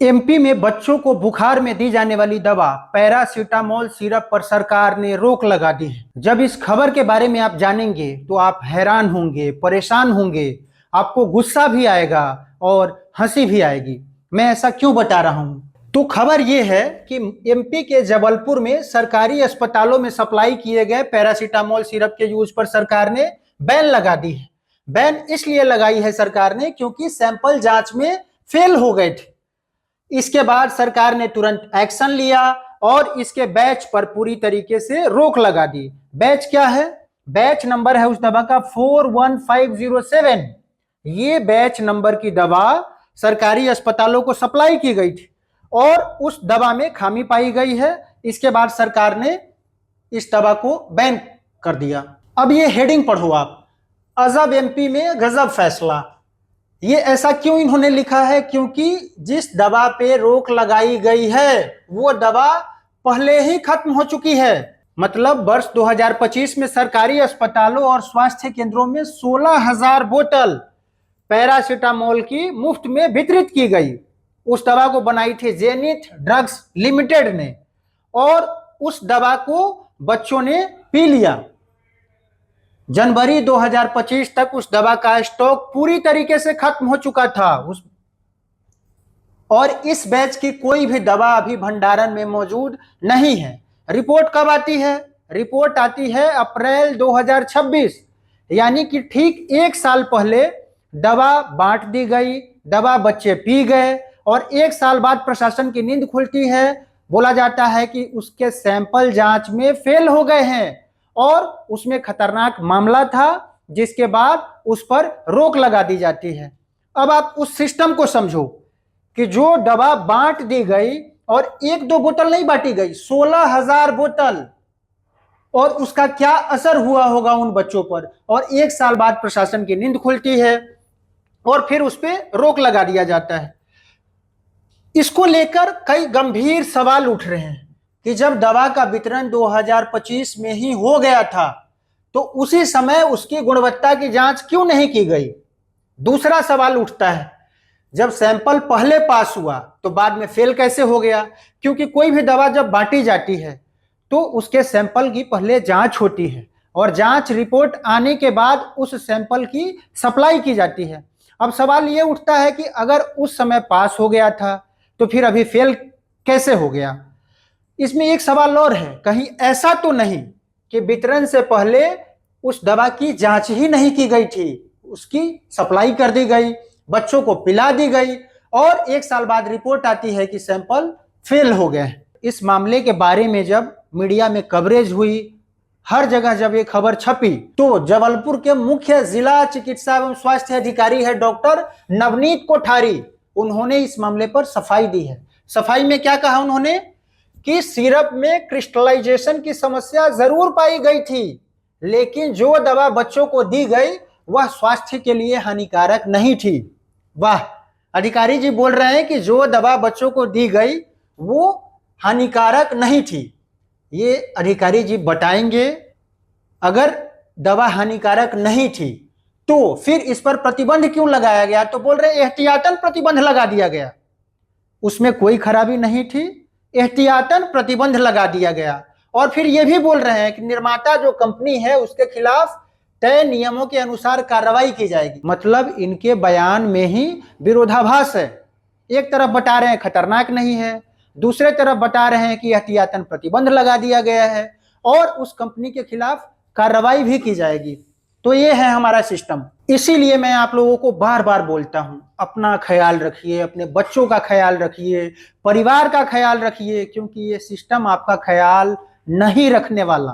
MP में बच्चों को बुखार में दी जाने वाली दवा पैरासीटामोल सिरप पर सरकार ने रोक लगा दी है। जब इस खबर के बारे में आप जानेंगे तो आप हैरान होंगे, परेशान होंगे, आपको गुस्सा भी आएगा और हंसी भी आएगी। मैं ऐसा क्यों बता रहा हूं? तो खबर यह है कि एमपी के जबलपुर में सरकारी अस्पतालों में सप्लाई किए गए पैरासीटामोल सिरप के यूज पर सरकार ने बैन लगा दी है। बैन इसलिए लगाई है सरकार ने क्योंकि सैंपल जांच में फेल हो गए थे। इसके बाद सरकार ने तुरंत एक्शन लिया और इसके बैच पर पूरी तरीके से रोक लगा दी। बैच क्या है? बैच नंबर है उस दवा का 41507। ये बैच नंबर की दवा सरकारी अस्पतालों को सप्लाई की गई थी और उस दवा में खामी पाई गई है। इसके बाद सरकार ने इस दवा को बैन कर दिया। अब ये हेडिंग पढ़ो आप, अजब एमपी में गजब फैसला। ये ऐसा क्यों इन्होंने लिखा है? क्योंकि जिस दवा पे रोक लगाई गई है वो दवा पहले ही खत्म हो चुकी है। मतलब वर्ष 2025 में सरकारी अस्पतालों और स्वास्थ्य केंद्रों में 16,000 बोतल पैरासीटामोल की मुफ्त में वितरित की गई। उस दवा को बनाई थी जेनिथ ड्रग्स लिमिटेड ने और उस दवा को बच्चों ने पी लिया। जनवरी 2025 तक उस दवा का स्टॉक पूरी तरीके से खत्म हो चुका था और इस बैच की कोई भी दवा अभी भंडारण में मौजूद नहीं है। रिपोर्ट कब आती है? रिपोर्ट आती है अप्रैल 2026, यानी कि ठीक 1 साल पहले दवा बांट दी गई, दवा बच्चे पी गए और 1 साल बाद प्रशासन की नींद खुलती है। बोला जाता है कि उसके सैंपल जांच में फेल हो गए हैं और उसमें खतरनाक मामला था, जिसके बाद उस पर रोक लगा दी जाती है। अब आप उस सिस्टम को समझो कि जो दवा बांट दी गई और 1-2 बोतल नहीं बांटी गई, 16,000 बोतल, और उसका क्या असर हुआ होगा उन बच्चों पर। और 1 साल बाद प्रशासन की नींद खुलती है और फिर उस पर रोक लगा दिया जाता है। इसको लेकर कई गंभीर सवाल उठ रहे हैं कि जब दवा का वितरण 2025 में ही हो गया था तो उसी समय उसकी गुणवत्ता की जांच क्यों नहीं की गई? दूसरा सवाल उठता है, जब सैंपल पहले पास हुआ तो बाद में फेल कैसे हो गया? क्योंकि कोई भी दवा जब बांटी जाती है तो उसके सैंपल की पहले जांच होती है और जांच रिपोर्ट आने के बाद उस सैंपल की सप्लाई की जाती है। अब सवाल ये उठता है कि अगर उस समय पास हो गया था तो फिर अभी फेल कैसे हो गया? इसमें एक सवाल और है, कहीं ऐसा तो नहीं कि वितरण से पहले उस दवा की जांच ही नहीं की गई थी, उसकी सप्लाई कर दी गई, बच्चों को पिला दी गई और 1 साल बाद रिपोर्ट आती है कि सैंपल फेल हो गए। इस मामले के बारे में जब मीडिया में कवरेज हुई, हर जगह जब ये खबर छपी, तो जबलपुर के मुख्य जिला चिकित्सा एवं स्वास्थ्य अधिकारी है डॉक्टर नवनीत कोठारी, उन्होंने इस मामले पर सफाई दी है। सफाई में क्या कहा उन्होंने कि सिरप में क्रिस्टलाइजेशन की समस्या जरूर पाई गई थी, लेकिन जो दवा बच्चों को दी गई वह स्वास्थ्य के लिए हानिकारक नहीं थी। वाह, अधिकारी जी बोल रहे हैं कि जो दवा बच्चों को दी गई वो हानिकारक नहीं थी। ये अधिकारी जी बताएंगे, अगर दवा हानिकारक नहीं थी तो फिर इस पर प्रतिबंध क्यों लगाया गया? तो बोल रहे एहतियातन प्रतिबंध लगा दिया गया। उसमें कोई खराबी नहीं थी, एहतियातन प्रतिबंध लगा दिया गया। और फिर यह भी बोल रहे हैं कि निर्माता जो कंपनी है उसके खिलाफ तय नियमों के अनुसार कार्रवाई की जाएगी। मतलब इनके बयान में ही विरोधाभास है। एक तरफ बता रहे हैं खतरनाक नहीं है, दूसरे तरफ बता रहे हैं कि एहतियातन प्रतिबंध लगा दिया गया है और उस कंपनी के खिलाफ कार्रवाई भी की जाएगी। तो ये है हमारा सिस्टम। इसीलिए मैं आप लोगों को बार बार बोलता हूं, अपना ख्याल रखिए, अपने बच्चों का ख्याल रखिए, परिवार का ख्याल रखिए, क्योंकि ये सिस्टम आपका ख्याल नहीं रखने वाला।